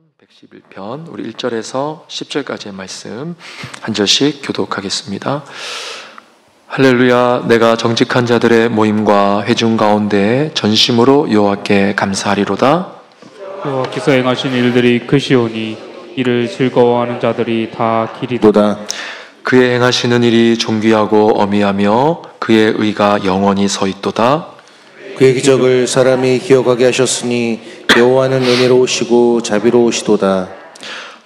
111편 우리 1절에서 10절까지의 말씀 한 절씩 교독하겠습니다. 할렐루야. 내가 정직한 자들의 모임과 회중 가운데 전심으로 여호와께 감사하리로다. 여호와께서 행하신 일들이 크시오니 이를 즐거워하는 자들이 다 기리도다. 그의 행하시는 일이 존귀하고 어미하며 그의 의가 영원히 서 있도다. 그의 기적을 사람이 기억하게 하셨으니 여호와는 은혜로우시고 자비로우시도다.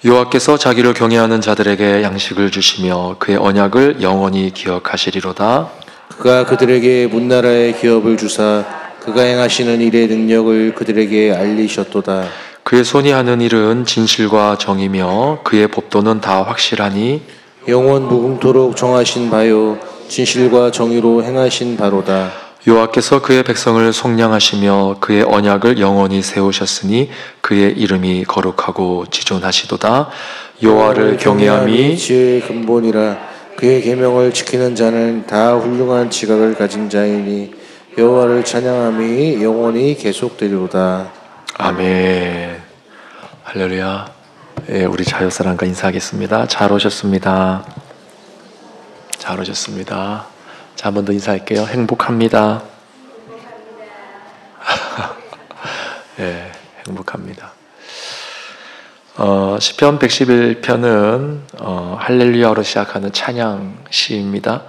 여호와께서 자기를 경외하는 자들에게 양식을 주시며 그의 언약을 영원히 기억하시리로다. 그가 그들에게 문나라의 기업을 주사 그가 행하시는 일의 능력을 그들에게 알리셨도다. 그의 손이 하는 일은 진실과 정이며 그의 법도는 다 확실하니 영원 무궁토록 정하신 바요 진실과 정의로 행하신 바로다. 여호와께서 그의 백성을 속량하시며 그의 언약을 영원히 세우셨으니 그의 이름이 거룩하고 지존하시도다. 여호와를 경외함이 지혜의 근본이라. 그의 계명을 지키는 자는 다 훌륭한 지각을 가진 자이니 여호와를 찬양함이 영원히 계속되리로다. 아멘. 할렐루야. 예, 우리 자유사랑과 인사하겠습니다. 잘 오셨습니다. 잘 오셨습니다. 자, 한 번 더 인사할게요. 행복합니다. 예, 행복합니다. 시편 111편은 할렐루야로 시작하는 찬양 시입니다.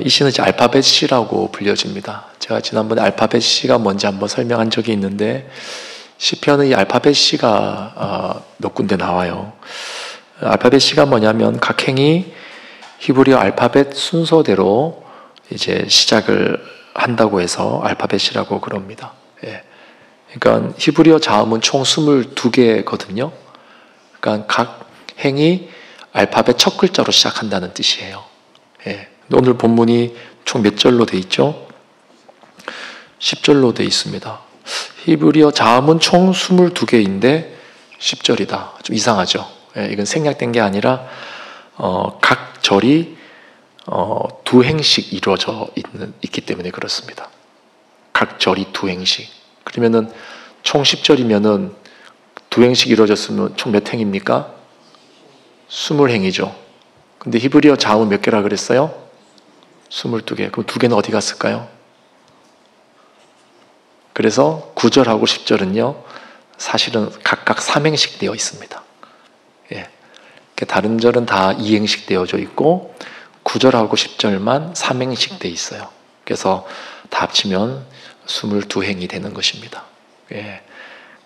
이 시는 이제 알파벳 시라고 불려집니다. 제가 지난번에 알파벳 시가 뭔지 한번 설명한 적이 있는데 시편은 이 알파벳 시가 몇 군데 나와요. 알파벳 시가 뭐냐면 각 행이 히브리어 알파벳 순서대로 이제 시작을 한다고 해서 알파벳이라고 그럽니다. 예. 그러니까 히브리어 자음은 총 22개거든요. 그러니까 각 행이 알파벳 첫 글자로 시작한다는 뜻이에요. 예. 오늘 본문이 총 몇 절로 돼 있죠? 10절로 돼 있습니다. 히브리어 자음은 총 22개인데 10절이다. 좀 이상하죠? 예. 이건 생략된 게 아니라 각 절이 두 행씩 이루어져 있기 때문에 그렇습니다. 각 절이 두 행씩. 그러면은 총 10절이면은 두 행씩 이루어졌으면 총 몇 행입니까? 20행이죠. 근데 히브리어 자음은 몇 개라 그랬어요? 22개. 그럼 두 개는 어디 갔을까요? 그래서 9절하고 10절은요, 사실은 각각 3행씩 되어 있습니다. 예. 다른 절은 다 2행씩 되어져 있고 9절하고 10절만 3행씩 되어 있어요. 그래서 다 합치면 22행이 되는 것입니다. 예.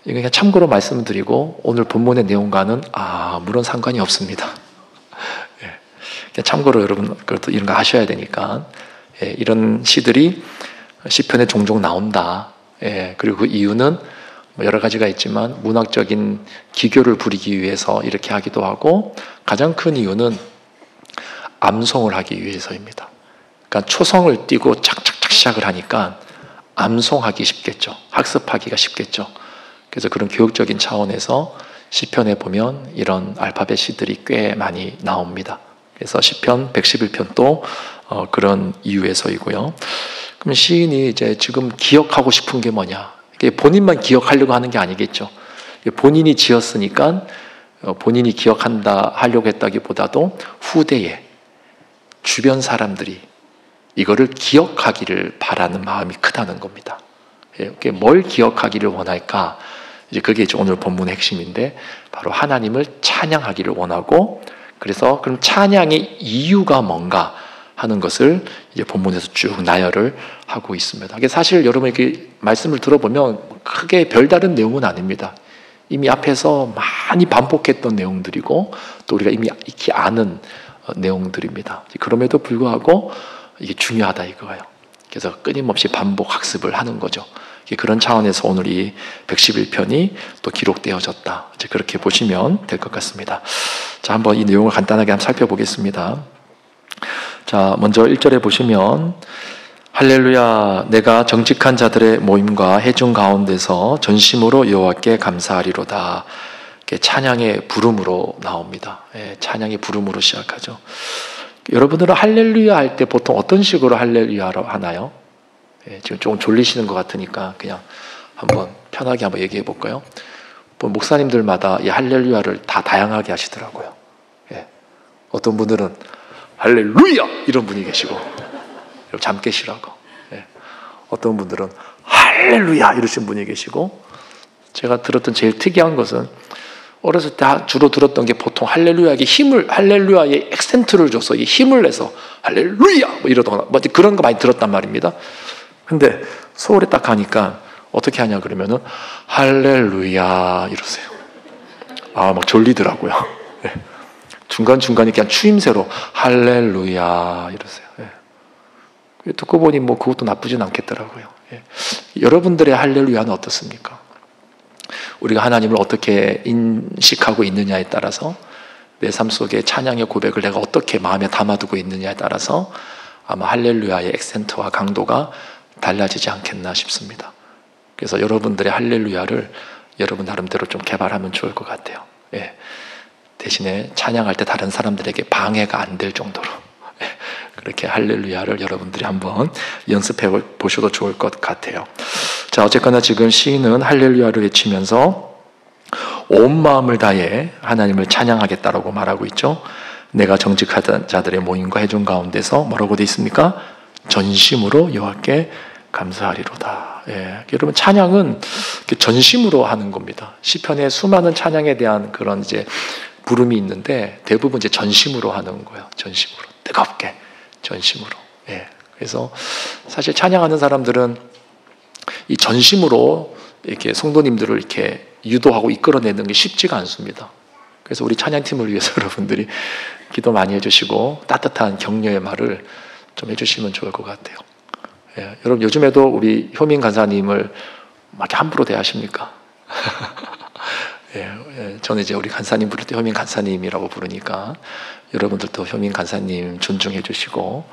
이거 그냥 참고로 말씀드리고 오늘 본문의 내용과는 아무런 상관이 없습니다. 예. 참고로 여러분 그것도 이런 거 하셔야 되니까 예. 이런 시들이 시편에 종종 나온다. 예. 그리고 그 이유는 여러 가지가 있지만 문학적인 기교를 부리기 위해서 이렇게 하기도 하고 가장 큰 이유는 암송을 하기 위해서입니다. 그러니까 초성을 띄고 착착착 시작을 하니까 암송하기 쉽겠죠. 학습하기가 쉽겠죠. 그래서 그런 교육적인 차원에서 시편에 보면 이런 알파벳 시들이 꽤 많이 나옵니다. 그래서 시편 111편도 그런 이유에서이고요. 그럼 시인이 이제 지금 기억하고 싶은 게 뭐냐? 본인만 기억하려고 하는 게 아니겠죠. 본인이 지었으니까 본인이 기억한다 하려고 했다기보다도 후대에 주변 사람들이 이거를 기억하기를 바라는 마음이 크다는 겁니다. 뭘 기억하기를 원할까? 이제 그게 이제 오늘 본문의 핵심인데 바로 하나님을 찬양하기를 원하고 그래서 그럼 찬양의 이유가 뭔가 하는 것을 이제 본문에서 쭉 나열을 하고 있습니다. 사실 여러분 이렇게 말씀을 들어보면 크게 별다른 내용은 아닙니다. 이미 앞에서 많이 반복했던 내용들이고 또 우리가 이미 익히 아는 내용들입니다. 그럼에도 불구하고 이게 중요하다 이거예요. 그래서 끊임없이 반복 학습을 하는 거죠. 그런 차원에서 오늘 이 111편이 또 기록되어졌다. 이제 그렇게 보시면 될 것 같습니다. 자, 한번 이 내용을 간단하게 한번 살펴보겠습니다. 자, 먼저 1절에 보시면 할렐루야. 내가 정직한 자들의 모임과 회중 가운데서 전심으로 여호와께 감사하리로다. 찬양의 부름으로 나옵니다. 예, 찬양의 부름으로 시작하죠. 여러분들은 할렐루야 할 때 보통 어떤 식으로 할렐루야로 하나요? 예, 지금 조금 졸리시는 것 같으니까 그냥 한번 편하게 한번 얘기해 볼까요? 목사님들마다 이 할렐루야를 다 다양하게 하시더라고요. 예. 어떤 분들은 할렐루야 이런 분이 계시고 잠 깨시라고. 예. 어떤 분들은 할렐루야 이러신 분이 계시고, 제가 들었던 제일 특이한 것은 어렸을 때 주로 들었던 게 보통 할렐루야의 액센트를 줘서 이 힘을 내서 할렐루야 뭐 이러거나 뭐 그런 거 많이 들었단 말입니다. 근데 서울에 딱 가니까 어떻게 하냐 그러면은 할렐루야 이러세요. 막 졸리더라고요. 예. 중간중간에 그냥 추임새로 할렐루야 이러세요. 예. 듣고 보니 뭐 그것도 나쁘진 않겠더라고요. 예. 여러분들의 할렐루야는 어떻습니까? 우리가 하나님을 어떻게 인식하고 있느냐에 따라서, 내 삶 속에 찬양의 고백을 내가 어떻게 마음에 담아두고 있느냐에 따라서 아마 할렐루야의 액센트와 강도가 달라지지 않겠나 싶습니다. 그래서 여러분들의 할렐루야를 여러분 나름대로 좀 개발하면 좋을 것 같아요. 예. 대신에 찬양할 때 다른 사람들에게 방해가 안 될 정도로 그렇게 할렐루야를 여러분들이 한번 연습해 보셔도 좋을 것 같아요. 자, 어쨌거나 지금 시인은 할렐루야를 외치면서 온 마음을 다해 하나님을 찬양하겠다라고 말하고 있죠. 내가 정직하던 자들의 모임과 회중 가운데서 뭐라고 되어 있습니까? 전심으로 여호와께 감사하리로다. 예, 여러분 찬양은 전심으로 하는 겁니다. 시편에 수많은 찬양에 대한 그런 이제 부름이 있는데 대부분 이제 전심으로 하는 거예요. 전심으로, 뜨겁게 전심으로. 예, 그래서 사실 찬양하는 사람들은 이 전심으로 이렇게 성도님들을 이렇게 유도하고 이끌어내는 게 쉽지가 않습니다. 그래서 우리 찬양팀을 위해서 여러분들이 기도 많이 해주시고 따뜻한 격려의 말을 좀 해주시면 좋을 것 같아요. 예, 여러분 요즘에도 우리 효민 간사님을 막 함부로 대하십니까? 저는 이제 우리 간사님 부를 때 효민 간사님이라고 부르니까 여러분들도 효민 간사님 존중해 주시고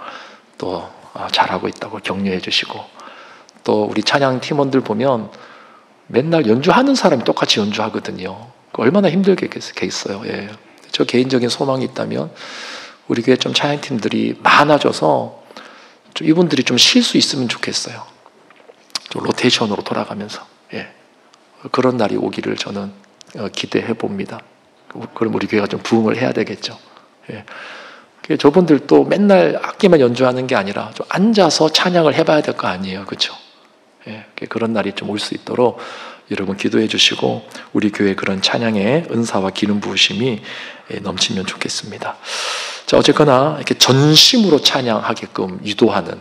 또 잘하고 있다고 격려해 주시고, 또 우리 찬양 팀원들 보면 맨날 연주하는 사람이 똑같이 연주하거든요. 얼마나 힘들겠어요. 예. 저 개인적인 소망이 있다면 우리 교회 좀 찬양팀들이 많아져서 좀 이분들이 좀 쉴 수 있으면 좋겠어요. 좀 로테이션으로 돌아가면서. 예. 그런 날이 오기를 저는 기대해 봅니다. 그럼 우리 교회가 좀 부흥을 해야 되겠죠. 예. 저분들도 맨날 악기만 연주하는 게 아니라 좀 앉아서 찬양을 해봐야 될 거 아니에요. 그렇죠? 예. 그런 날이 좀 올 수 있도록 여러분 기도해 주시고 우리 교회 그런 찬양의 은사와 기름 부으심이 넘치면 좋겠습니다. 자, 어쨌거나 이렇게 전심으로 찬양하게끔 유도하는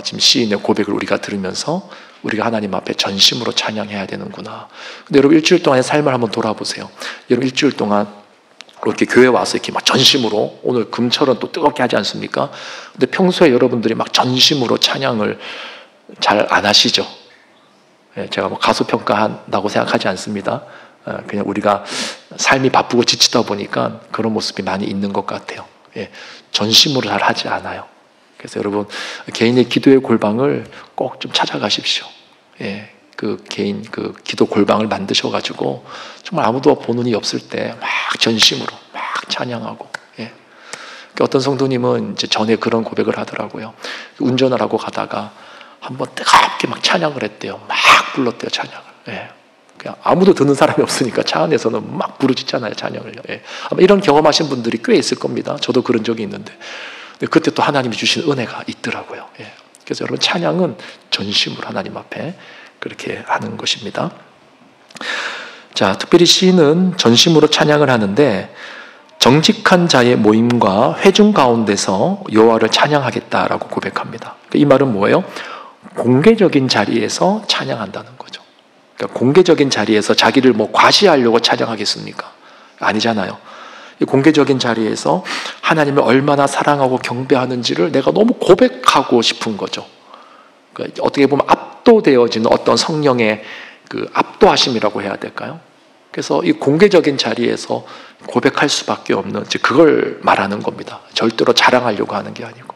지금 시인의 고백을 우리가 들으면서 우리가 하나님 앞에 전심으로 찬양해야 되는구나. 근데 여러분 일주일 동안의 삶을 한번 돌아보세요. 여러분 일주일 동안 이렇게 교회 와서 이렇게 막 전심으로, 오늘 금철은 또 뜨겁게 하지 않습니까? 근데 평소에 여러분들이 막 전심으로 찬양을 잘 안 하시죠? 제가 뭐 가수 평가한다고 생각하지 않습니다. 그냥 우리가 삶이 바쁘고 지치다 보니까 그런 모습이 많이 있는 것 같아요. 전심으로 잘 하지 않아요. 그래서 여러분 개인의 기도의 골방을 꼭 좀 찾아가십시오. 그 개인 그 기도 골방을 만드셔가지고 정말 아무도 보는 이 없을 때 막 전심으로 막 찬양하고. 어떤 성도님은 이제 전에 그런 고백을 하더라고요. 운전을 하고 가다가 한번 뜨겁게 막 찬양을 했대요. 막 불렀대요, 찬양을. 그냥 아무도 듣는 사람이 없으니까 차 안에서는 막 부르짖잖아요, 찬양을. 아마 이런 경험하신 분들이 꽤 있을 겁니다. 저도 그런 적이 있는데. 그때 또 하나님이 주신 은혜가 있더라고요. 그래서 여러분 찬양은 전심으로 하나님 앞에 그렇게 하는 것입니다. 자, 특별히 시인은 전심으로 찬양을 하는데 정직한 자의 모임과 회중 가운데서 여호와를 찬양하겠다라고 고백합니다. 이 말은 뭐예요? 공개적인 자리에서 찬양한다는 거죠. 그러니까 공개적인 자리에서 자기를 뭐 과시하려고 찬양하겠습니까? 아니잖아요. 공개적인 자리에서 하나님을 얼마나 사랑하고 경배하는지를 내가 너무 고백하고 싶은 거죠. 그러니까 어떻게 보면 압도되어지는 어떤 성령의 그 압도하심이라고 해야 될까요? 그래서 이 공개적인 자리에서 고백할 수밖에 없는, 그걸 말하는 겁니다. 절대로 자랑하려고 하는 게 아니고.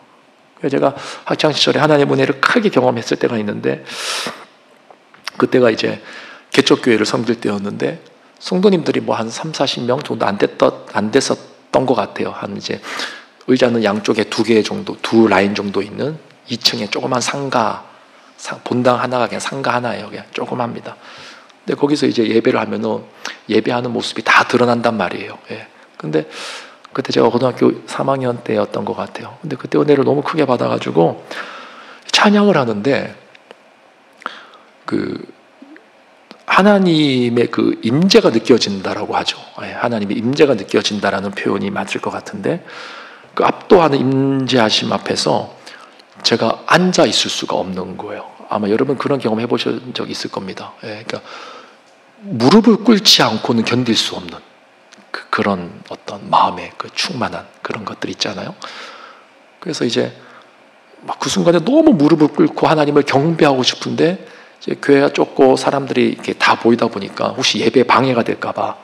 제가 학창시절에 하나님의 은혜를 크게 경험했을 때가 있는데, 그때가 이제 개척교회를 섬길 때였는데 성도님들이 뭐 한 30-40명 정도 안 됐었던 것 같아요. 한 이제 의자는 양쪽에 2개 정도, 2 라인 정도 있는 2층에 조그만 상가, 본당 하나가 그냥 상가 하나예요. 그냥 조그맣니다. 근데 거기서 이제 예배를 하면은 예배하는 모습이 다 드러난단 말이에요. 예. 근데 그때 제가 고등학교 3학년 때였던 것 같아요. 근데 그때 은혜를 너무 크게 받아가지고 찬양을 하는데 그 하나님의 그 임재가 느껴진다라고 하죠. 예. 하나님의 임재가 느껴진다라는 표현이 맞을 것 같은데 그 압도하는 임재하심 앞에서 제가 앉아 있을 수가 없는 거예요. 아마 여러분 그런 경험 해보신 적 있을 겁니다. 예. 그러니까 무릎을 꿇지 않고는 견딜 수 없는 그런 어떤 마음의 그 충만한 그런 것들 있잖아요. 그래서 이제 막 그 순간에 너무 무릎을 꿇고 하나님을 경배하고 싶은데 이제 교회가 좁고 사람들이 이렇게 다 보이다 보니까 혹시 예배 방해가 될까봐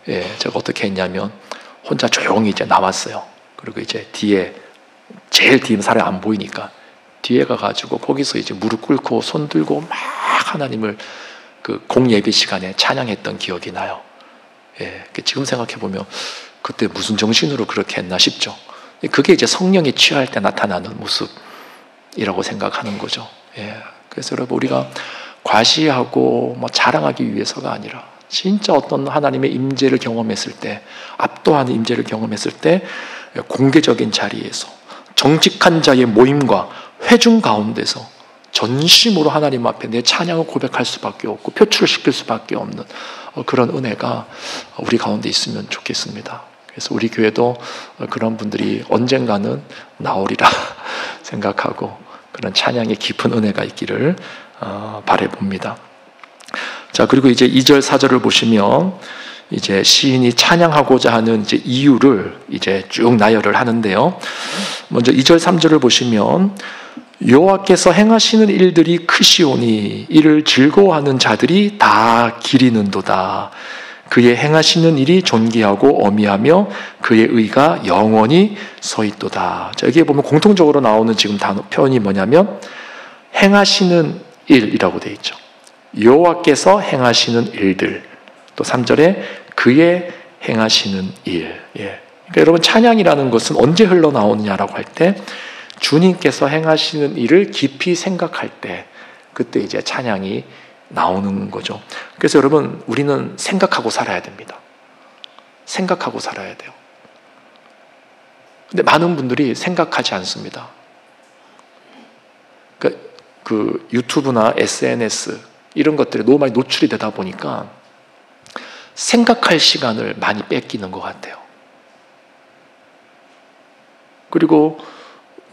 제가 어떻게 했냐면 혼자 조용히 이제 나왔어요. 그리고 이제 뒤에 제일 뒤에 사람이 안 보이니까 뒤에 가가지고 거기서 이제 무릎 꿇고 손 들고 막 하나님을 그 공예배 시간에 찬양했던 기억이 나요. 지금 생각해 보면 그때 무슨 정신으로 그렇게 했나 싶죠. 그게 이제 성령이 취할 때 나타나는 모습이라고 생각하는 거죠. 그래서 여러분 우리가 과시하고 뭐 자랑하기 위해서가 아니라 진짜 어떤 하나님의 임재를 경험했을 때, 압도하는 임재를 경험했을 때 공개적인 자리에서 정직한 자의 모임과 회중 가운데서 전심으로 하나님 앞에 내 찬양을 고백할 수밖에 없고 표출시킬 수밖에 없는 그런 은혜가 우리 가운데 있으면 좋겠습니다. 그래서 우리 교회도 그런 분들이 언젠가는 나오리라 생각하고 그런 찬양의 깊은 은혜가 있기를 바라봅니다. 자, 그리고 이제 2절, 4절을 보시면 이제 시인이 찬양하고자 하는 이제 이유를 이제 쭉 나열을 하는데요. 먼저 2절, 3절을 보시면 여호와께서 행하시는 일들이 크시오니 이를 즐거워하는 자들이 다 기리는도다. 그의 행하시는 일이 존귀하고 어미하며 그의 의가 영원히 서 있도다. 자, 여기에 보면 공통적으로 나오는 지금 단어 표현이 뭐냐면 행하시는 일이라고 되어 있죠. 여호와께서 행하시는 일들. 또 3절에 그의 행하시는 일. 그러니까 여러분 찬양이라는 것은 언제 흘러나오느냐라고 할 때 주님께서 행하시는 일을 깊이 생각할 때 그때 이제 찬양이 나오는 거죠. 그래서 여러분 우리는 생각하고 살아야 됩니다. 생각하고 살아야 돼요. 근데 많은 분들이 생각하지 않습니다. 그러니까 그 유튜브나 SNS 이런 것들에 너무 많이 노출이 되다 보니까 생각할 시간을 많이 뺏기는 것 같아요. 그리고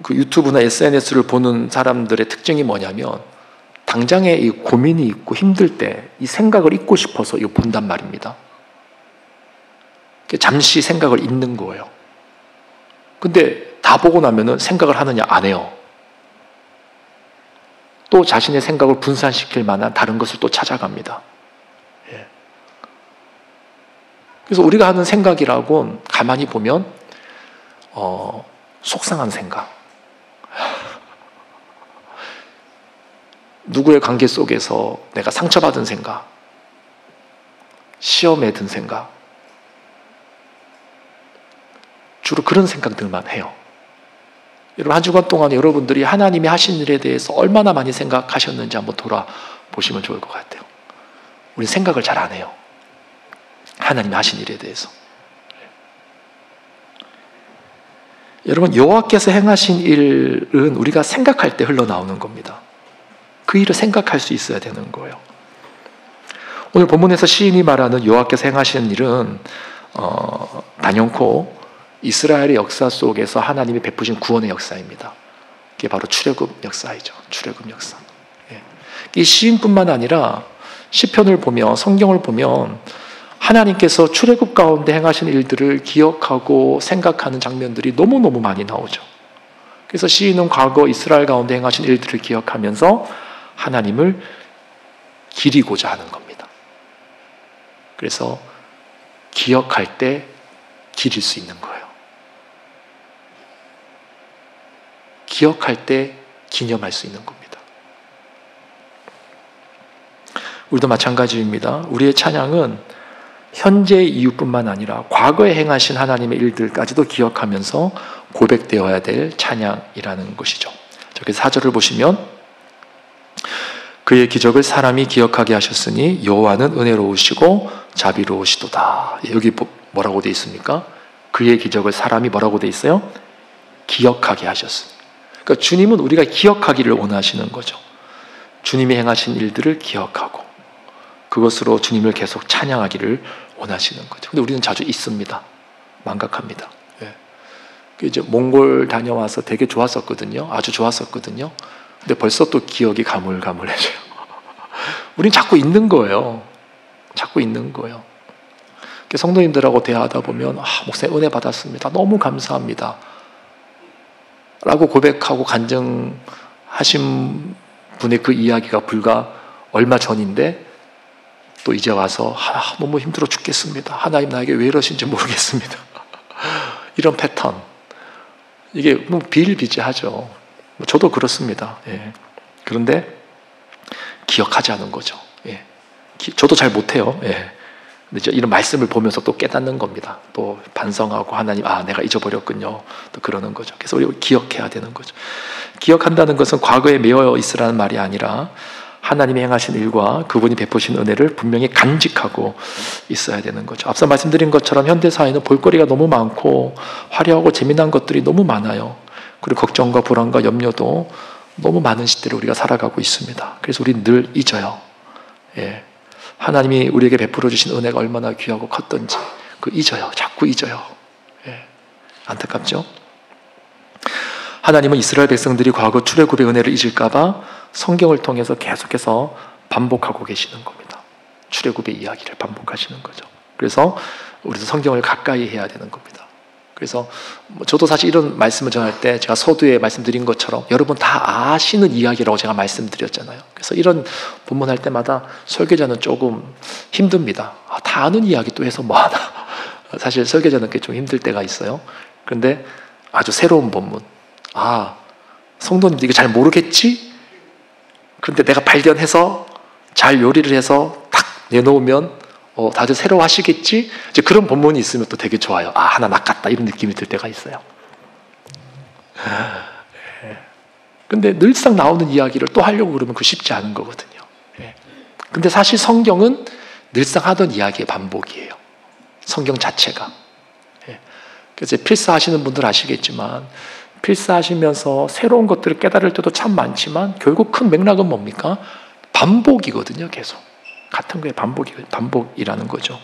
그 유튜브나 SNS를 보는 사람들의 특징이 뭐냐면 당장에 이 고민이 있고 힘들 때 이 생각을 잊고 싶어서 이거 본단 말입니다. 잠시 생각을 잊는 거예요. 근데 다 보고 나면은 생각을 하느냐? 안 해요. 또 자신의 생각을 분산시킬 만한 다른 것을 또 찾아갑니다. 그래서 우리가 하는 생각이라고 가만히 보면 속상한 생각, 누구의 관계 속에서 내가 상처받은 생각, 시험에 든 생각, 주로 그런 생각들만 해요. 여러분 한 주간 동안 여러분들이 하나님이 하신 일에 대해서 얼마나 많이 생각하셨는지 한번 돌아보시면 좋을 것 같아요. 우리는 생각을 잘 안 해요. 하나님이 하신 일에 대해서. 여러분 여호와께서 행하신 일은 우리가 생각할 때 흘러나오는 겁니다. 그 일을 생각할 수 있어야 되는 거예요. 오늘 본문에서 시인이 말하는 여호와께서 행하시는 일은 단연코 이스라엘의 역사 속에서 하나님이 베푸신 구원의 역사입니다. 이게 바로 출애굽 역사이죠. 출애굽 역사. 이 시인뿐만 아니라 시편을 보면 성경을 보면 하나님께서 출애굽 가운데 행하신 일들을 기억하고 생각하는 장면들이 너무너무 많이 나오죠. 그래서 시인은 과거 이스라엘 가운데 행하신 일들을 기억하면서 하나님을 기리고자 하는 겁니다. 그래서 기억할 때 기릴 수 있는 거예요. 기억할 때 기념할 수 있는 겁니다. 우리도 마찬가지입니다. 우리의 찬양은 현재의 이유뿐만 아니라 과거에 행하신 하나님의 일들까지도 기억하면서 고백되어야 될 찬양이라는 것이죠. 저기 4절을 보시면 그의 기적을 사람이 기억하게 하셨으니 여호와는 은혜로우시고 자비로우시도다. 여기 뭐라고 되어 있습니까? 그의 기적을 사람이 뭐라고 되어 있어요? 기억하게 하셨어요. 그러니까 주님은 우리가 기억하기를 원하시는 거죠. 주님이 행하신 일들을 기억하고 그것으로 주님을 계속 찬양하기를 원하시는 거죠. 근데 우리는 자주 잊습니다. 망각합니다. 이제 몽골 다녀와서 되게 좋았었거든요. 아주 좋았었거든요. 근데 벌써 또 기억이 가물가물해져요. 우린 자꾸 잊는 거예요. 자꾸 잊는 거예요. 성도님들하고 대화하다 보면 목사님 은혜 받았습니다. 너무 감사합니다. 라고 고백하고 간증하신 분의 그 이야기가 불과 얼마 전인데 또 이제 와서 너무 힘들어 죽겠습니다. 하나님 나에게 왜 이러신지 모르겠습니다. 이런 패턴. 이게 뭐 비일비재하죠. 저도 그렇습니다. 예. 그런데 기억하지 않은 거죠. 예. 저도 잘 못해요. 예. 근데 이런 말씀을 보면서 또 깨닫는 겁니다. 또 반성하고 하나님, 내가 잊어버렸군요. 또 그러는 거죠. 그래서 우리가 기억해야 되는 거죠. 기억한다는 것은 과거에 매여 있으라는 말이 아니라 하나님이 행하신 일과 그분이 베푸신 은혜를 분명히 간직하고 있어야 되는 거죠. 앞서 말씀드린 것처럼 현대사회는 볼거리가 너무 많고 화려하고 재미난 것들이 너무 많아요. 그리고 걱정과 불안과 염려도 너무 많은 시대를 우리가 살아가고 있습니다. 그래서 우리는 늘 잊어요. 예. 하나님이 우리에게 베풀어 주신 은혜가 얼마나 귀하고 컸던지 잊어요. 자꾸 잊어요. 예. 안타깝죠? 하나님은 이스라엘 백성들이 과거 출애굽의 은혜를 잊을까 봐 성경을 통해서 계속해서 반복하고 계시는 겁니다. 출애굽의 이야기를 반복하시는 거죠. 그래서 우리도 성경을 가까이 해야 되는 겁니다. 그래서 저도 사실 이런 말씀을 전할 때 제가 서두에 말씀드린 것처럼 여러분 다 아시는 이야기라고 제가 말씀드렸잖아요. 그래서 이런 본문 할 때마다 설교자는 조금 힘듭니다. 다 아는 이야기 또 해서 뭐하나. 사실 설교자는 꽤 좀 힘들 때가 있어요. 그런데 아주 새로운 본문. 성도님들 이거 잘 모르겠지? 그런데 내가 발견해서 잘 요리를 해서 탁 내놓으면 다들 새로워하시겠지? 이제 그런 본문이 있으면 또 되게 좋아요. 하나 낚았다 이런 느낌이 들 때가 있어요. 근데 늘상 나오는 이야기를 또 하려고 그러면 그 쉽지 않은 거거든요. 근데 사실 성경은 늘상 하던 이야기의 반복이에요. 성경 자체가. 그래서 필사하시는 분들 아시겠지만 필사하시면서 새로운 것들을 깨달을 때도 참 많지만 결국 큰 맥락은 뭡니까? 반복이거든요. 계속 같은 거에 반복이라는 거죠.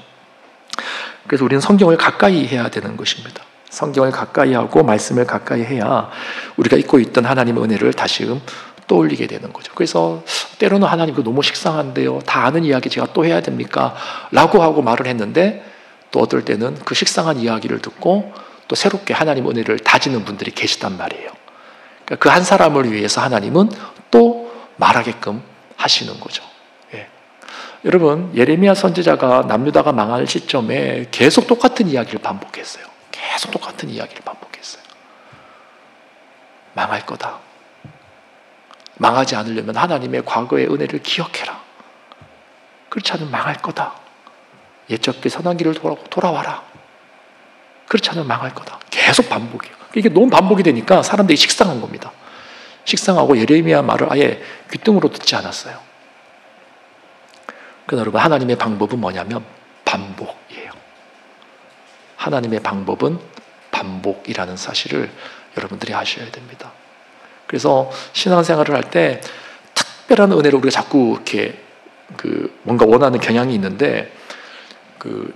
그래서 우리는 성경을 가까이 해야 되는 것입니다. 성경을 가까이 하고 말씀을 가까이 해야 우리가 잊고 있던 하나님의 은혜를 다시금 떠올리게 되는 거죠. 그래서 때로는 하나님 그거 너무 식상한데요. 다 아는 이야기 제가 또 해야 됩니까? 라고 하고 말을 했는데 또 어떨 때는 그 식상한 이야기를 듣고 또 새롭게 하나님 은혜를 다지는 분들이 계시단 말이에요. 그러니까 그 한 사람을 위해서 하나님은 또 말하게끔 하시는 거죠. 여러분 예레미야 선지자가 남유다가 망할 시점에 계속 똑같은 이야기를 반복했어요. 계속 똑같은 이야기를 반복했어요. 망할 거다. 망하지 않으려면 하나님의 과거의 은혜를 기억해라. 그렇지 않으면 망할 거다. 옛적기 선한 길을 돌아와라. 그렇지 않으면 망할 거다. 계속 반복이에요. 이게 너무 반복이 되니까 사람들이 식상한 겁니다. 식상하고 예레미야 말을 아예 귀등으로 듣지 않았어요. 그러나 여러분 하나님의 방법은 뭐냐면 반복이에요. 하나님의 방법은 반복이라는 사실을 여러분들이 아셔야 됩니다. 그래서 신앙생활을 할 때 특별한 은혜를 우리가 자꾸 이렇게 뭔가 원하는 경향이 있는데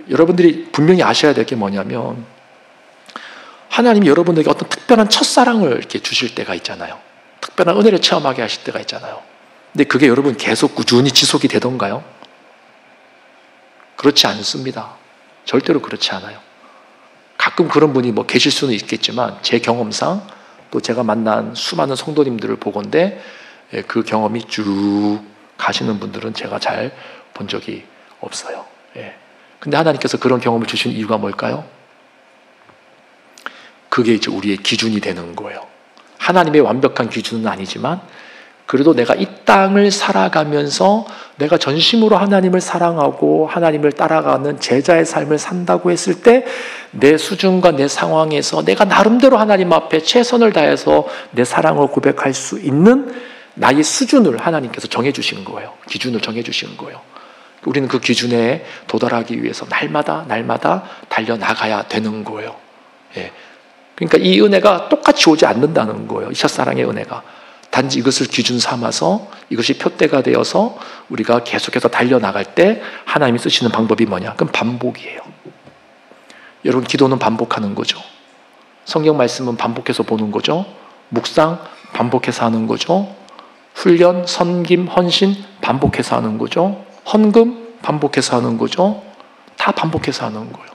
여러분들이 분명히 아셔야 될 게 뭐냐면 하나님이 여러분에게 어떤 특별한 첫사랑을 이렇게 주실 때가 있잖아요. 특별한 은혜를 체험하게 하실 때가 있잖아요. 근데 그게 여러분 계속 꾸준히 지속이 되던가요? 그렇지 않습니다. 절대로 그렇지 않아요. 가끔 그런 분이 계실 수는 있겠지만 제 경험상 또 제가 만난 수많은 성도님들을 보건대 그 경험이 쭉 가시는 분들은 제가 잘 본 적이 없어요. 근데 하나님께서 그런 경험을 주신 이유가 뭘까요? 그게 이제 우리의 기준이 되는 거예요. 하나님의 완벽한 기준은 아니지만 그래도 내가 이 땅을 살아가면서 내가 전심으로 하나님을 사랑하고 하나님을 따라가는 제자의 삶을 산다고 했을 때 내 수준과 내 상황에서 내가 나름대로 하나님 앞에 최선을 다해서 내 사랑을 고백할 수 있는 나의 수준을 하나님께서 정해주시는 거예요. 기준을 정해주시는 거예요. 우리는 그 기준에 도달하기 위해서 날마다 달려나가야 되는 거예요. 예. 그러니까 이 은혜가 똑같이 오지 않는다는 거예요. 이 첫사랑의 은혜가. 단지 이것을 기준 삼아서 이것이 표대가 되어서 우리가 계속해서 달려나갈 때 하나님이 쓰시는 방법이 뭐냐? 그럼 반복이에요. 여러분, 기도는 반복하는 거죠. 성경 말씀은 반복해서 보는 거죠. 묵상 반복해서 하는 거죠. 훈련, 섬김, 헌신 반복해서 하는 거죠. 헌금 반복해서 하는 거죠. 다 반복해서 하는 거예요.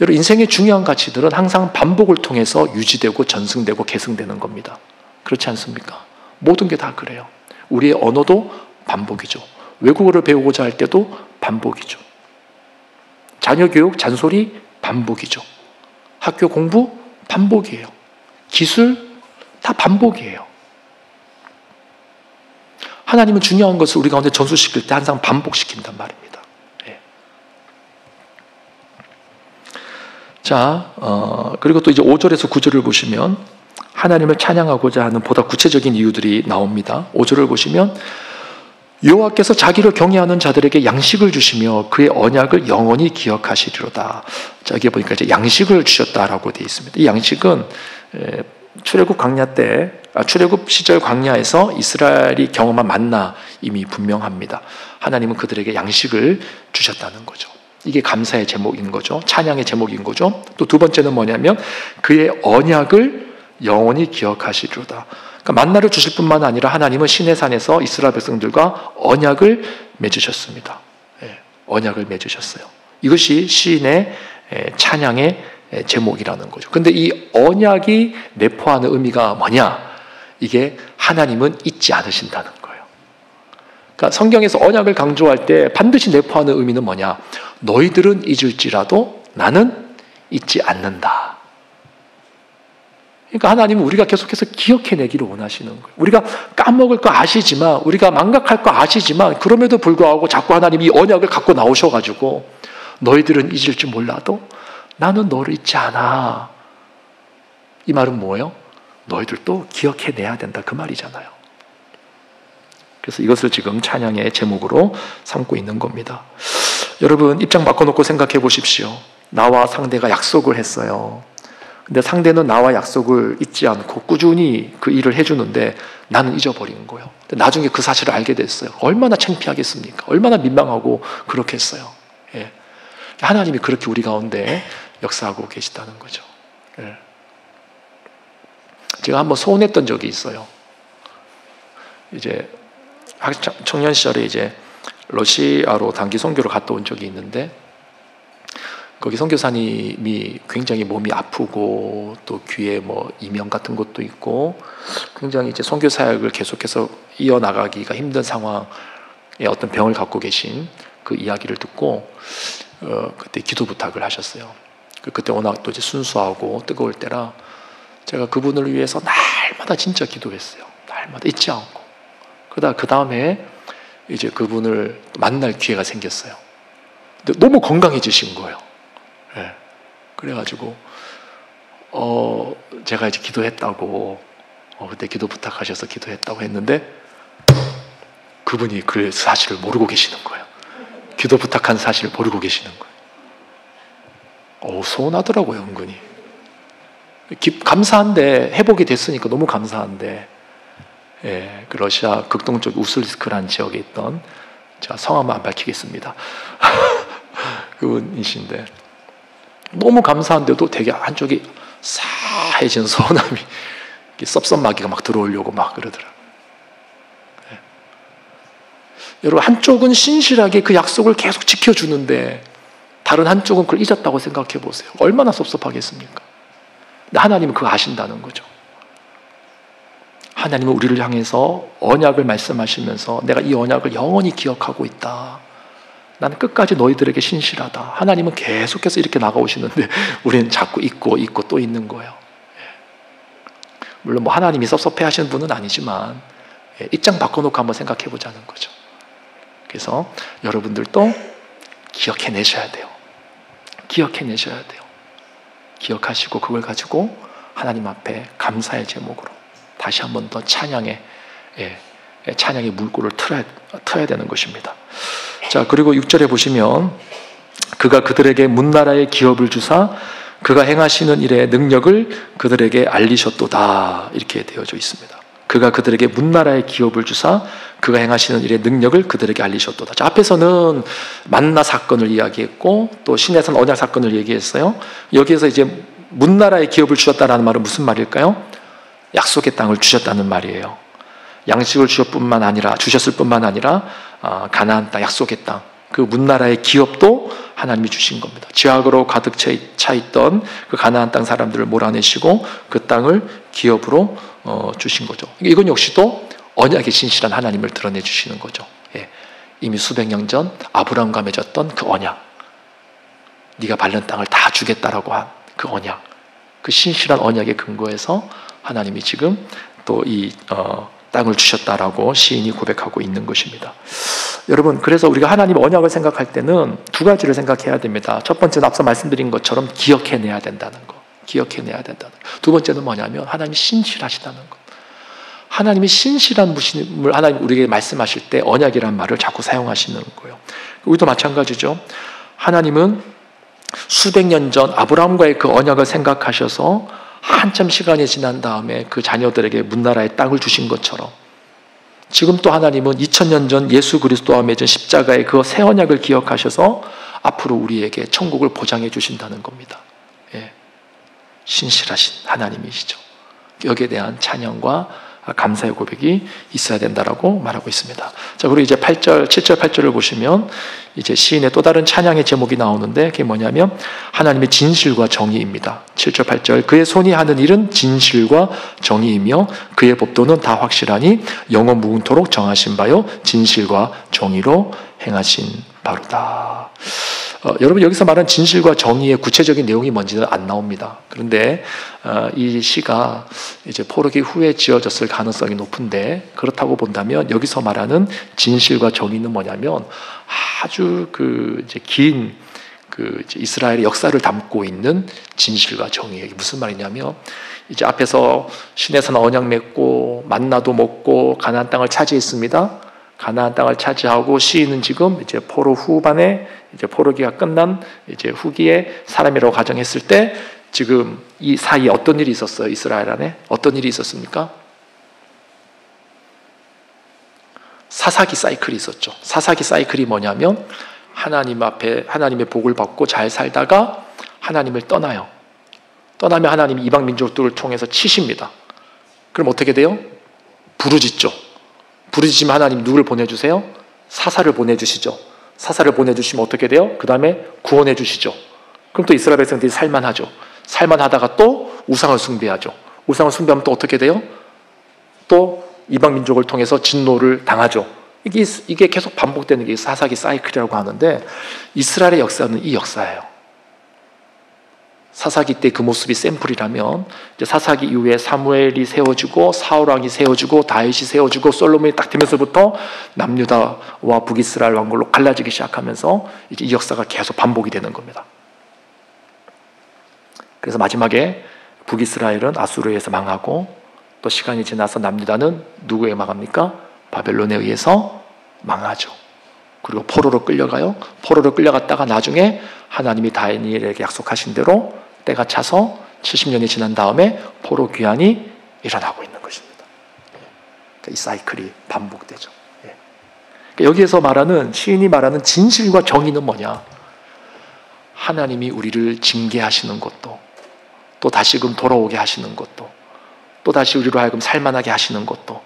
여러분, 인생의 중요한 가치들은 항상 반복을 통해서 유지되고 전승되고 계승되는 겁니다. 그렇지 않습니까? 모든 게 다 그래요. 우리의 언어도 반복이죠. 외국어를 배우고자 할 때도 반복이죠. 자녀 교육, 잔소리 반복이죠. 학교 공부 반복이에요. 기술 다 반복이에요. 하나님은 중요한 것을 우리 가운데 전수시킬 때 항상 반복시킨단 말입니다. 예. 자, 그리고 또 이제 5절에서 9절을 보시면 하나님을 찬양하고자 하는 보다 구체적인 이유들이 나옵니다. 5절을 보시면 여호와께서 자기를 경외하는 자들에게 양식을 주시며 그의 언약을 영원히 기억하시리로다. 자, 여기 보니까 이제 양식을 주셨다라고 되어 있습니다. 이 양식은 출애굽 광야 때, 출애굽 시절 광야에서 이스라엘이 경험한 만나 이미 분명합니다. 하나님은 그들에게 양식을 주셨다는 거죠. 이게 감사의 제목인 거죠. 찬양의 제목인 거죠. 또 두 번째는 뭐냐면 그의 언약을 영원히 기억하시리로다. 그러니까 만나를 주실 뿐만 아니라 하나님은 시내산에서 이스라엘 백성들과 언약을 맺으셨습니다. 예, 언약을 맺으셨어요. 이것이 시인의 찬양의 제목이라는 거죠. 근데 이 언약이 내포하는 의미가 뭐냐? 이게 하나님은 잊지 않으신다는 거예요. 그러니까 성경에서 언약을 강조할 때 반드시 내포하는 의미는 뭐냐? 너희들은 잊을지라도 나는 잊지 않는다. 그러니까 하나님은 우리가 계속해서 기억해내기를 원하시는 거예요. 우리가 까먹을 거 아시지만, 우리가 망각할 거 아시지만, 그럼에도 불구하고 자꾸 하나님이 이 언약을 갖고 나오셔가지고 너희들은 잊을지 몰라도 나는 너를 잊지 않아. 이 말은 뭐예요? 너희들도 기억해내야 된다, 그 말이잖아요. 그래서 이것을 지금 찬양의 제목으로 삼고 있는 겁니다. 여러분, 입장 바꿔놓고 생각해 보십시오. 나와 상대가 약속을 했어요. 근데 상대는 나와 약속을 잊지 않고 꾸준히 그 일을 해주는데 나는 잊어버린 거예요. 근데 나중에 그 사실을 알게 됐어요. 얼마나 창피하겠습니까? 얼마나 민망하고 그렇겠어요. 예. 하나님이 그렇게 우리 가운데 역사하고 계시다는 거죠. 예. 제가 한번 서운했던 적이 있어요. 이제 청년 시절에 이제 러시아로 단기 선교를 갔다 온 적이 있는데 거기 선교사님이 굉장히 몸이 아프고 또 귀에 뭐 이명 같은 것도 있고 굉장히 이제 선교 사역을 계속해서 이어나가기가 힘든 상황에 어떤 병을 갖고 계신 그 이야기를 듣고 그때 기도 부탁을 하셨어요. 그때 워낙 또 이제 순수하고 뜨거울 때라 제가 그분을 위해서 날마다 진짜 기도했어요. 날마다 잊지 않고. 그러다 그 다음에 이제 그분을 만날 기회가 생겼어요. 근데 너무 건강해지신 거예요. 네. 그래가지고 제가 이제 기도했다고 그때 기도 부탁하셔서 기도했다고 했는데 그분이 그 사실을 모르고 계시는 거예요. 기도 부탁한 사실을 모르고 계시는 거예요. 서운하더라고요, 은근히. 감사한데 회복이 됐으니까 너무 감사한데 예, 그 러시아 극동쪽 우슬리스크라는 지역에 있던 제가 성함은 안 밝히겠습니다. 그분이신데 너무 감사한데도 되게 한쪽이 싸해진 서운함이 섭섭마귀가 막 들어오려고 막 그러더라고요. 네. 여러분, 한쪽은 신실하게 그 약속을 계속 지켜주는데 다른 한쪽은 그걸 잊었다고 생각해 보세요. 얼마나 섭섭하겠습니까? 근데 하나님은 그거 아신다는 거죠. 하나님은 우리를 향해서 언약을 말씀하시면서 내가 이 언약을 영원히 기억하고 있다. 나는 끝까지 너희들에게 신실하다. 하나님은 계속해서 이렇게 나가오시는데 우리는 자꾸 잊고 또 잊는 거예요. 물론 뭐 하나님이 섭섭해 하시는 분은 아니지만 입장 바꿔놓고 한번 생각해 보자는 거죠. 그래서 여러분들도 기억해내셔야 돼요. 기억해내셔야 돼요. 기억하시고 그걸 가지고 하나님 앞에 감사의 제목으로 다시 한 번 더 찬양의 찬양의 물꼬를 틀어야 되는 것입니다. 자, 그리고 6절에 보시면 그가 그들에게 문나라의 기업을 주사 그가 행하시는 일의 능력을 그들에게 알리셨도다, 이렇게 되어져 있습니다. 그가 그들에게 문나라의 기업을 주사 그가 행하시는 일의 능력을 그들에게 알리셨도다. 자, 앞에서는 만나 사건을 이야기했고 또 시내산 언약 사건을 얘기했어요. 여기에서 이제 문나라의 기업을 주셨다라는 말은 무슨 말일까요? 약속의 땅을 주셨다는 말이에요. 양식을 주셨을 뿐만 아니라 가나안 땅, 약속의 땅, 그 문나라의 기업도 하나님이 주신 겁니다. 죄악으로 가득 차 있던 그 가나안 땅 사람들을 몰아내시고 그 땅을 기업으로 주신 거죠. 이건 역시도 언약의 진실한 하나님을 드러내 주시는 거죠. 이미 수백 년 전 아브라함과 맺었던 그 언약, 네가 밟는 땅을 다 주겠다라고 한 그 언약, 그 신실한 언약의 근거에서 하나님이 지금 또 이 땅을 주셨다라고 시인이 고백하고 있는 것입니다. 여러분, 그래서 우리가 하나님의 언약을 생각할 때는 두 가지를 생각해야 됩니다. 첫 번째는 앞서 말씀드린 것처럼 기억해내야 된다는 것. 두 번째는 뭐냐면 하나님이 신실하시다는 것. 하나님이 신실한 분임을 하나님 우리에게 말씀하실 때 언약이란 말을 자꾸 사용하시는 거예요. 우리도 마찬가지죠. 하나님은 수백 년 전 아브라함과의 그 언약을 생각하셔서 한참 시간이 지난 다음에 그 자녀들에게 문나라의 땅을 주신 것처럼 지금 또 하나님은 2000년 전 예수 그리스도와 맺은 십자가의 그 새 언약을 기억하셔서 앞으로 우리에게 천국을 보장해 주신다는 겁니다. 신실하신 하나님이시죠. 여기에 대한 찬양과 감사의 고백이 있어야 된다라고 말하고 있습니다. 자, 그리고 이제 7절, 8절을 보시면 이제 시인의 또 다른 찬양의 제목이 나오는데 그게 뭐냐면 하나님의 진실과 정의입니다. 7절, 8절. 그의 손이 하는 일은 진실과 정의이며 그의 법도는 다 확실하니 영원 무궁토록 정하신 바요 진실과 정의로 행하신 바로다. 여러분, 여기서 말한 진실과 정의의 구체적인 내용이 뭔지는 안 나옵니다. 그런데 이 시가 이제 포로기 후에 지어졌을 가능성이 높은데, 그렇다고 본다면 여기서 말하는 진실과 정의는 뭐냐면 아주 긴 이스라엘의 역사를 담고 있는 진실과 정의예요. 이게 무슨 말이냐면 이제 앞에서 시내산 언약 맺고 만나도 먹고 가나안 땅을 차지했습니다. 가나안 땅을 차지하고 시인은 지금 이제 포로 후반에 이제 포로기가 끝난 이제 후기에 사람이라고 가정했을 때 지금 이 사이에 어떤 일이 있었어요? 이스라엘 안에 어떤 일이 있었습니까? 사사기 사이클이 있었죠. 사사기 사이클이 뭐냐면 하나님 앞에 하나님의 복을 받고 잘 살다가 하나님을 떠나요. 떠나면 하나님이 이방 민족들을 통해서 치십니다. 그럼 어떻게 돼요? 부르짖죠. 부르짖으면 하나님 누구를 보내주세요? 사사를 보내주시죠. 사사를 보내주시면 어떻게 돼요? 그 다음에 구원해 주시죠. 그럼 또 이스라엘 백성들이 살만하죠. 살만하다가 또 우상을 숭배하죠. 우상을 숭배하면 또 어떻게 돼요? 또 이방 민족을 통해서 진노를 당하죠. 이게 계속 반복되는 게 사사기 사이클이라고 하는데 이스라엘의 역사는 이 역사예요. 사사기 때 그 모습이 샘플이라면 이제 사사기 이후에 사무엘이 세워지고 사울왕이 세워지고 다윗이 세워지고 솔로몬이 딱 되면서부터 남유다와 북이스라엘 왕국으로 갈라지기 시작하면서 이제 이 역사가 계속 반복이 되는 겁니다. 그래서 마지막에 북이스라엘은 아수르에 의해서 망하고 또 시간이 지나서 남유다는 누구에 망합니까? 바벨론에 의해서 망하죠. 그리고 포로로 끌려가요. 포로로 끌려갔다가 나중에 하나님이 다니엘에게 약속하신 대로 때가 차서 70년이 지난 다음에 포로 귀환이 일어나고 있는 것입니다. 이 사이클이 반복되죠. 여기에서 말하는 시인이 말하는 진실과 정의는 뭐냐? 하나님이 우리를 징계하시는 것도 또 다시금 돌아오게 하시는 것도 또 다시 우리로 하여금 살만하게 하시는 것도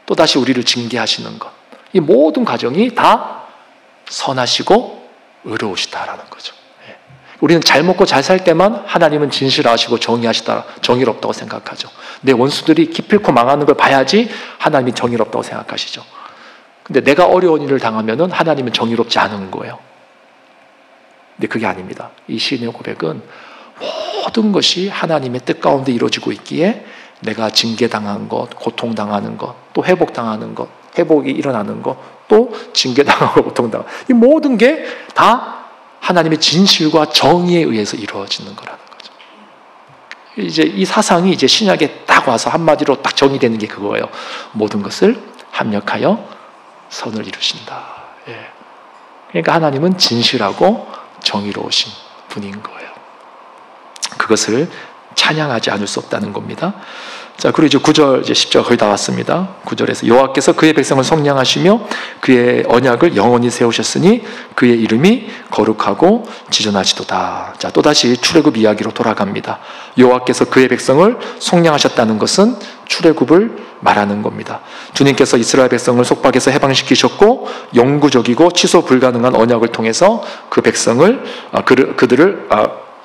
또 다시 우리를 징계하시는 것, 이 모든 과정이 다 선하시고 의로우시다라는 거죠. 우리는 잘 먹고 잘 살 때만 하나님은 진실하시고 정의롭다고 생각하죠. 내 원수들이 기필코 망하는 걸 봐야지 하나님이 정의롭다고 생각하시죠. 근데 내가 어려운 일을 당하면은 하나님은 정의롭지 않은 거예요. 근데 그게 아닙니다. 이 시인의 고백은 모든 것이 하나님의 뜻 가운데 이루어지고 있기에 내가 징계당한 것, 고통당하는 것, 또 회복당하는 것, 회복이 일어나는 것, 또 징계당하고 고통당하고, 이 모든 게 다 하나님의 진실과 정의에 의해서 이루어지는 거라는 거죠. 이제 이 사상이 이제 신약에 딱 와서 한마디로 딱 정의되는 게 그거예요. 모든 것을 합력하여 선을 이루신다. 예. 그러니까 하나님은 진실하고 정의로우신 분인 거예요. 그것을 찬양하지 않을 수 없다는 겁니다. 자, 그리고 이제 9절, 이제 10절 거의 다 왔습니다. 9절에서 여호와께서 그의 백성을 성량하시며 그의 언약을 영원히 세우셨으니 그의 이름이 거룩하고 지존하시도다. 자, 또다시 출애굽 이야기로 돌아갑니다. 여호와께서 그의 백성을 성량하셨다는 것은 출애굽을 말하는 겁니다. 주님께서 이스라엘 백성을 속박에서 해방시키셨고 영구적이고 취소 불가능한 언약을 통해서 그 백성을 그들을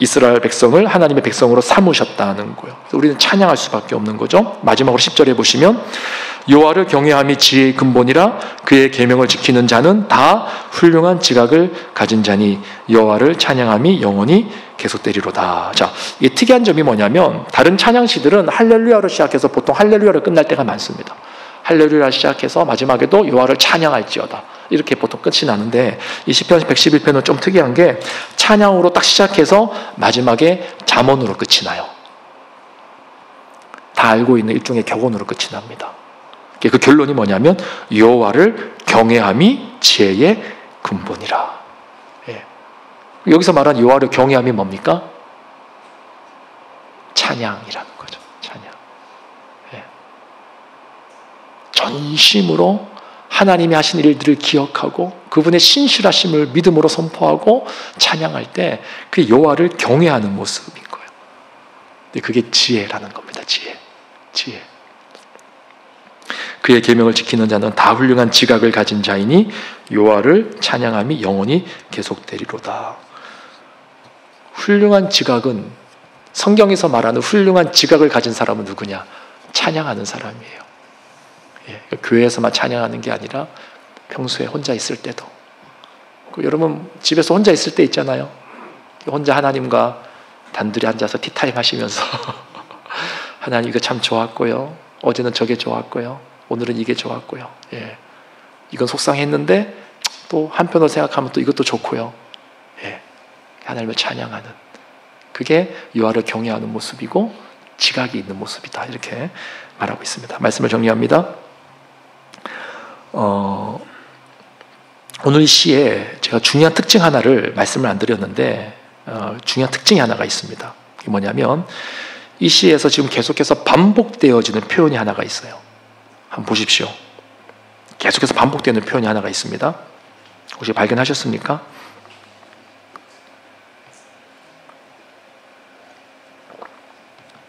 이스라엘 백성을 하나님의 백성으로 삼으셨다는 거예요. 우리는 찬양할 수밖에 없는 거죠. 마지막으로 10절에 보시면 여호와를 경외함이 지혜의 근본이라 그의 계명을 지키는 자는 다 훌륭한 지각을 가진 자니 여호와를 찬양함이 영원히 계속되리로다. 자, 이게 특이한 점이 뭐냐면 다른 찬양시들은 할렐루야로 시작해서 보통 할렐루야로 끝날 때가 많습니다. 할렐루야 시작해서 마지막에도 여호와를 찬양할지어다. 이렇게 보통 끝이 나는데 이 시편 111편은 좀 특이한 게 찬양으로 딱 시작해서 마지막에 잠언으로 끝이 나요. 다 알고 있는 일종의 격언으로 끝이 납니다. 그 결론이 뭐냐면 여호와를 경외함이 지혜의 근본이라. 예. 여기서 말한 여호와를 경외함이 뭡니까? 찬양이라는 거죠. 찬양. 예. 전심으로 하나님이 하신 일들을 기억하고 그분의 신실하심을 믿음으로 선포하고 찬양할 때 그 여호와를 경외하는 모습인 거예요. 근데 그게 지혜라는 겁니다. 지혜. 그의 계명을 지키는 자는 다 훌륭한 지각을 가진 자이니 여호와를 찬양함이 영원히 계속되리로다. 훌륭한 지각은 성경에서 말하는 훌륭한 지각을 가진 사람은 누구냐? 찬양하는 사람이에요. 예, 교회에서만 찬양하는 게 아니라 평소에 혼자 있을 때도. 여러분 집에서 혼자 있을 때 있잖아요. 혼자 하나님과 단둘이 앉아서 티타임 하시면서 하나님 이거 참 좋았고요. 어제는 저게 좋았고요. 오늘은 이게 좋았고요. 예, 이건 속상했는데 또 한편으로 생각하면 또 이것도 좋고요. 예, 하나님을 찬양하는 그게 여호와를 경외하는 모습이고 지각이 있는 모습이다. 이렇게 말하고 있습니다. 말씀을 정리합니다. 오늘 이 시에 제가 중요한 특징 하나를 말씀을 안 드렸는데 중요한 특징이 하나가 있습니다. 이게 뭐냐면 이 시에서 지금 계속해서 반복되어지는 표현이 하나가 있어요. 한번 보십시오. 계속해서 반복되는 표현이 하나가 있습니다. 혹시 발견하셨습니까?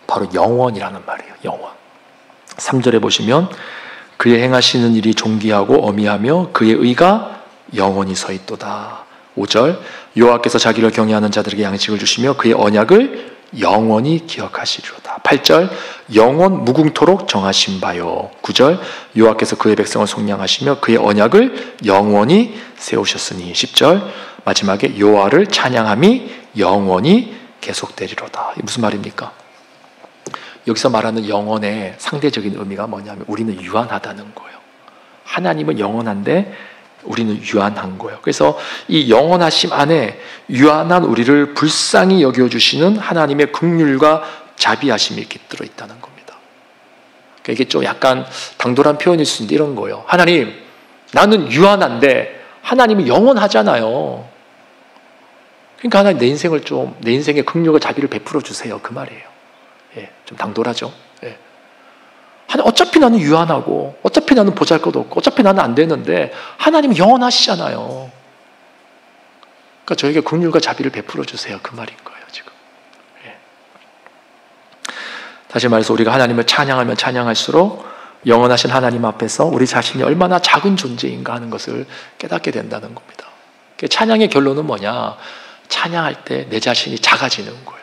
바로 영원이라는 말이에요. 영원. 3절에 보시면 그의 행하시는 일이 존귀하고 어미하며 그의 의가 영원히 서 있도다. 5절 여호와께서 자기를 경외하는 자들에게 양식을 주시며 그의 언약을 영원히 기억하시리로다. 8절 영원 무궁토록 정하신 바요. 9절 여호와께서 그의 백성을 속량하시며 그의 언약을 영원히 세우셨으니. 10절 마지막에 여호와를 찬양함이 영원히 계속되리로다. 이게 무슨 말입니까? 여기서 말하는 영원의 상대적인 의미가 뭐냐면 우리는 유한하다는 거예요. 하나님은 영원한데 우리는 유한한 거예요. 그래서 이 영원하심 안에 유한한 우리를 불쌍히 여겨주시는 하나님의 긍휼과 자비하심이 이렇게 들어있다는 겁니다. 그러니까 이게 좀 약간 당돌한 표현일 수 있는데 이런 거예요. 하나님, 나는 유한한데 하나님은 영원하잖아요. 그러니까 하나님 내 인생의 긍휼과 자비를 베풀어 주세요. 그 말이에요. 예, 좀 당돌하죠. 예. 어차피 나는 유한하고 어차피 나는 보잘것없고 어차피 나는 안 되는데 하나님은 영원하시잖아요. 그러니까 저에게 긍휼과 자비를 베풀어 주세요. 그 말인 거예요. 지금. 예. 다시 말해서 우리가 하나님을 찬양하면 찬양할수록 영원하신 하나님 앞에서 우리 자신이 얼마나 작은 존재인가 하는 것을 깨닫게 된다는 겁니다. 찬양의 결론은 뭐냐? 찬양할 때 내 자신이 작아지는 거예요.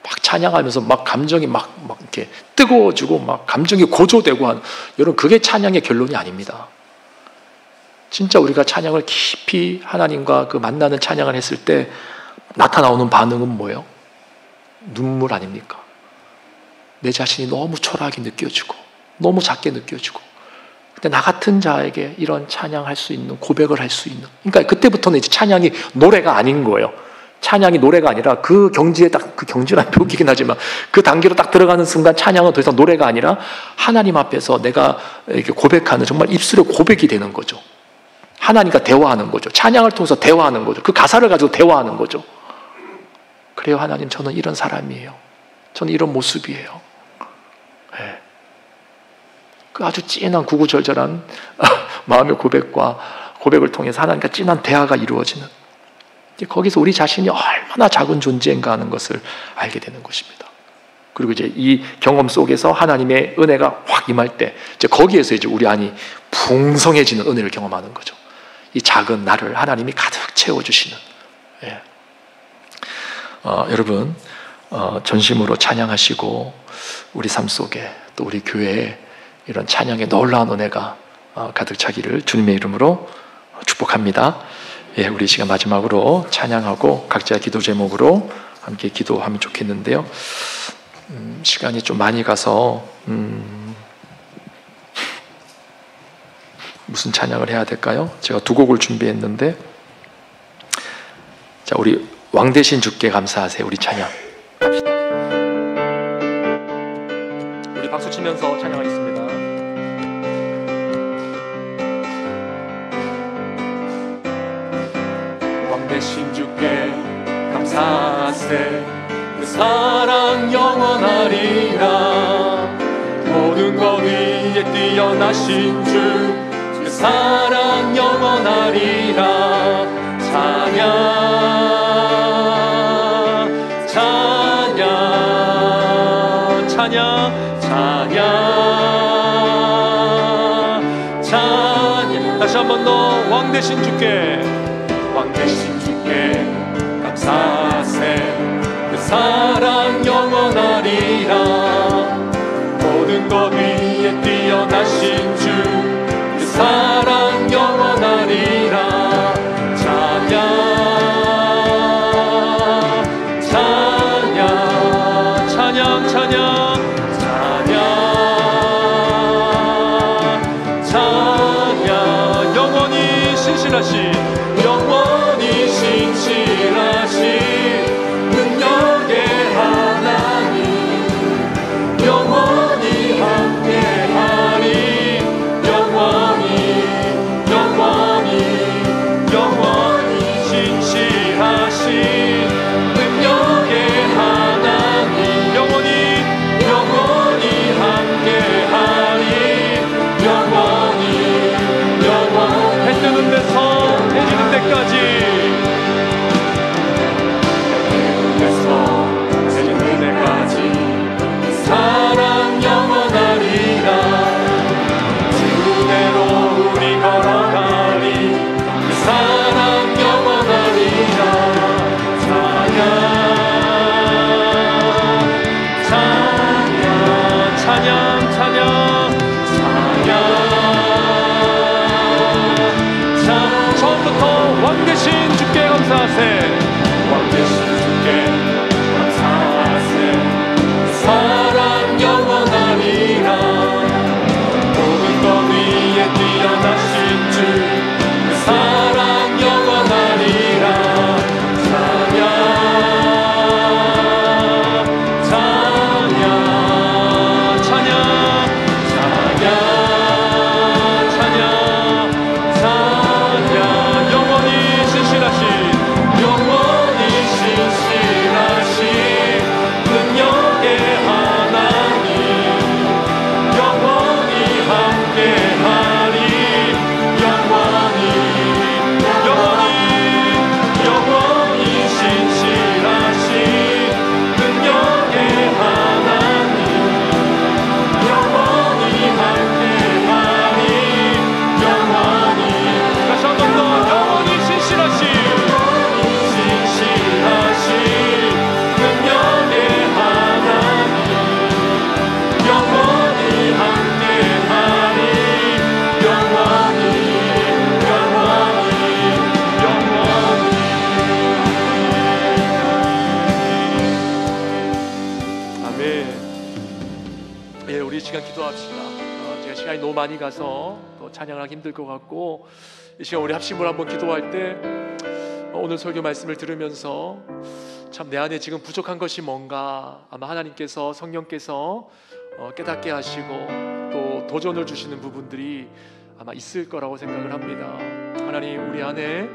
막 찬양하면서 막 감정이 막 이렇게 뜨거워지고 막 감정이 고조되고 하는, 여러분 그게 찬양의 결론이 아닙니다. 진짜 우리가 찬양을 깊이 하나님과 그 만나는 찬양을 했을 때 나타나오는 반응은 뭐예요? 눈물 아닙니까? 내 자신이 너무 초라하게 느껴지고 너무 작게 느껴지고, 근데 나 같은 자에게 이런 찬양할 수 있는, 고백을 할 수 있는, 그러니까 그때부터는 이제 찬양이 노래가 아닌 거예요. 찬양이 노래가 아니라 그 경지에 딱, 그 경지란 표기긴 하지만 그 단계로 딱 들어가는 순간 찬양은 더 이상 노래가 아니라 하나님 앞에서 내가 이렇게 고백하는 정말 입술의 고백이 되는 거죠. 하나님과 대화하는 거죠. 찬양을 통해서 대화하는 거죠. 그 가사를 가지고 대화하는 거죠. 그래요, 하나님, 저는 이런 사람이에요. 저는 이런 모습이에요. 네. 그 아주 진한 구구절절한 마음의 고백을 통해서 하나님과 진한 대화가 이루어지는, 거기서 우리 자신이 얼마나 작은 존재인가 하는 것을 알게 되는 것입니다. 그리고 이제 이 경험 속에서 하나님의 은혜가 확 임할 때, 이제 거기에서 이제 우리 안이 풍성해지는 은혜를 경험하는 거죠. 이 작은 나를 하나님이 가득 채워주시는. 예. 여러분, 전심으로 찬양하시고 우리 삶 속에 또 우리 교회에 이런 찬양의 놀라운 은혜가 가득 차기를 주님의 이름으로 축복합니다. 예, 우리 시간 마지막으로 찬양하고 각자 기도 제목으로 함께 기도하면 좋겠는데요. 시간이 좀 많이 가서 무슨 찬양을 해야 될까요? 제가 두 곡을 준비했는데, 자, 우리 왕 대신 주께 감사하세요. 우리 찬양 합시다. 우리 박수 치면서 찬양하겠습니다. 왕 대신 주께 감사하세. 그 사랑 영원하리라. 모든 것 위에 뛰어나신 주, 그 사랑 영원하리라. 찬양, 찬양, 찬양, 찬양, 찬양. 다시 한 번 더. 왕 대신 주께, 왕 대신 주께 감사하세. 그 사랑 영원하리라. 모든 것 위에 뛰어나신 주, 그 사랑 영원하리라. 찬양, 찬양, 찬양, 찬양, 찬양, 찬양. 영원히 신실하신, 영원히 신실하신 능력의 하나님, 영원히 함께하리. 영원히, 영원히, 영원히 신실하신 능력의 하나님, 영원히, 영원히 함께하리. 영원히, 영원히. 해 뜨는 데서 해 지는 데까지, 사랑 영원하리라. 주대로 우리 걸어가리. 그 사랑 영원하리라. 찬양, 찬양, 찬양, 찬양, 찬양, 찬양. 처음부터 왕 대신 주께 감사하세. 왕 대신 주께 감사하세. 사랑 영원하리라. 모든 것 위에 뛰어나신 주, 그 사랑 영원하리라. 찬양, 찬양, 찬양, 찬양, 찬양, 찬양. 영원히 신실하신, 영원히 신실하신 능력의 하나님, 영원히 함께하리. 영원히, 영원히, 영원히 신실하신 능력의 하나님, 영원히 함께하리. 영원히. 다시 한 번 더. 영원히 신실하신, 영원히 신실하신 능력의 하나님, 영원히 함께하리. 영원히, 영원히, 영원히. 아멘. 예, 우리 시간 기도합시다. 제가 시간이 너무 많이 가서 또 찬양하기 힘들 것 같고, 이 시간 우리 합심으로 한번 기도할 때 오늘 설교 말씀을 들으면서 참 내 안에 지금 부족한 것이 뭔가 아마 하나님께서 성령께서 깨닫게 하시고 또 도전을 주시는 부분들이 아마 있을 거라고 생각을 합니다. 하나님, 우리 안에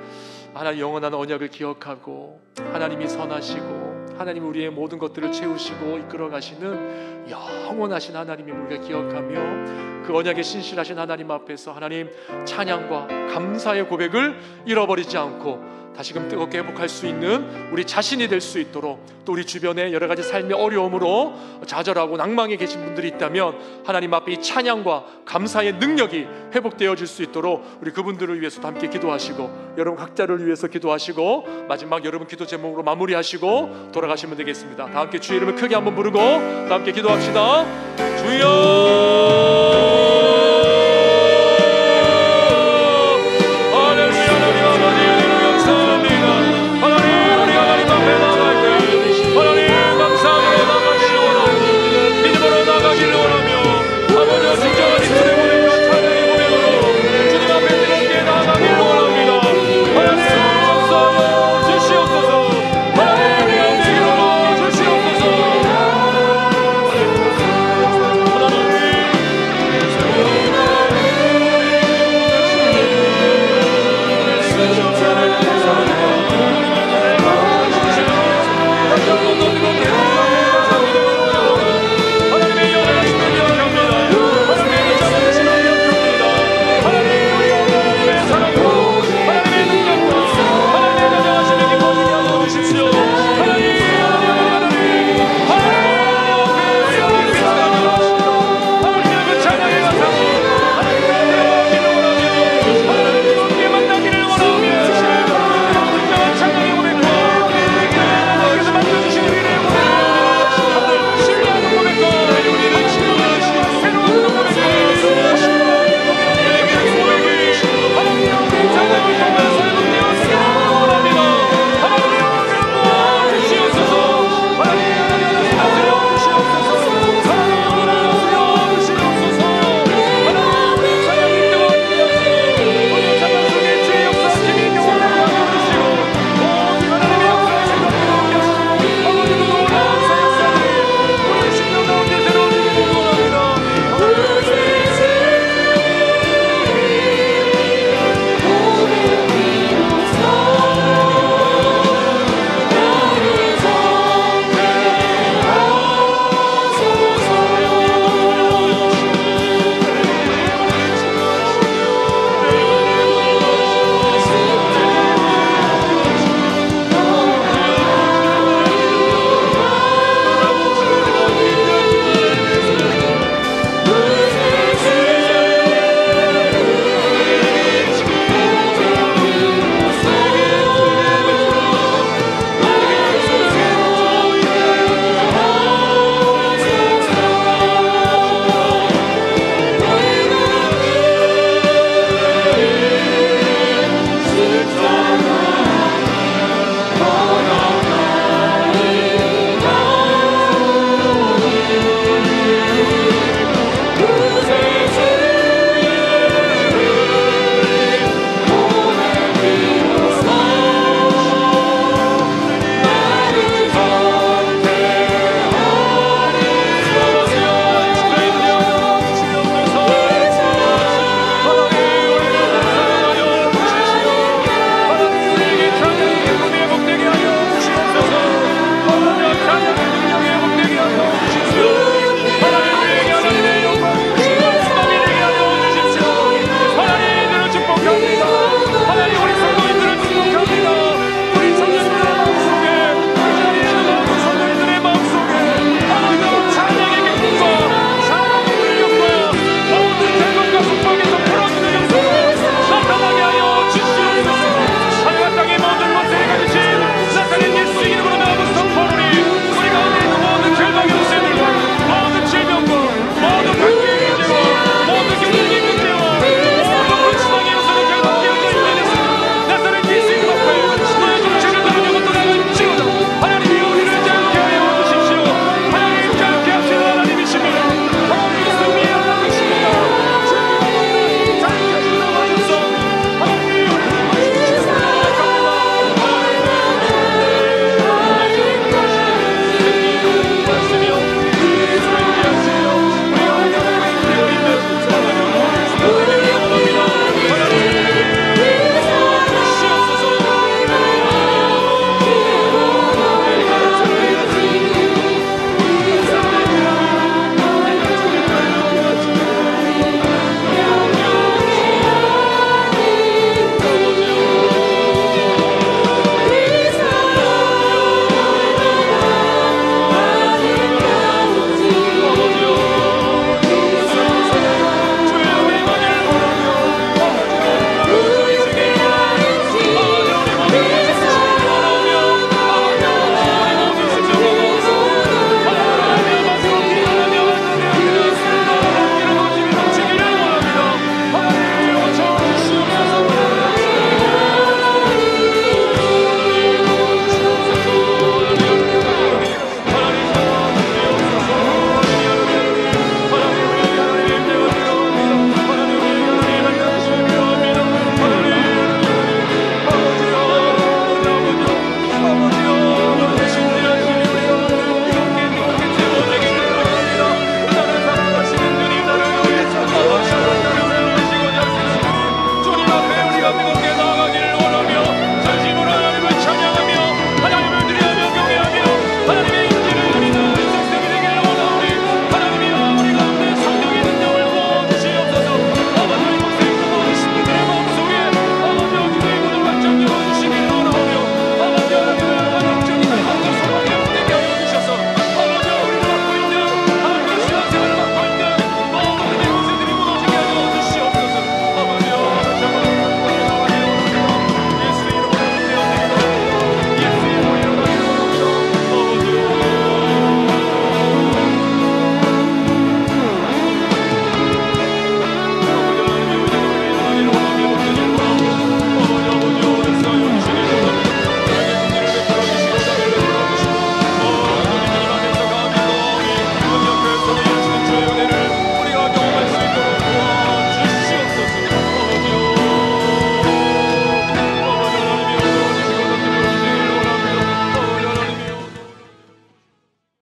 하나님 영원한 언약을 기억하고 하나님이 선하시고 하나님 우리의 모든 것들을 채우시고 이끌어 가시는 영원하신 하나님을 우리가 기억하며 그 언약에 신실하신 하나님 앞에서 하나님 찬양과 감사의 고백을 잃어버리지 않고 다시금 뜨겁게 회복할 수 있는 우리 자신이 될 수 있도록, 또 우리 주변에 여러 가지 삶의 어려움으로 좌절하고 낭망에 계신 분들이 있다면 하나님 앞에 이 찬양과 감사의 능력이 회복되어질 수 있도록 우리 그분들을 위해서도 함께 기도하시고 여러분 각자를 위해서 기도하시고 마지막 여러분 기도 제목으로 마무리하시고 돌아가시면 되겠습니다. 다 함께 주의 이름을 크게 한번 부르고 다 함께 기도합시다. 주여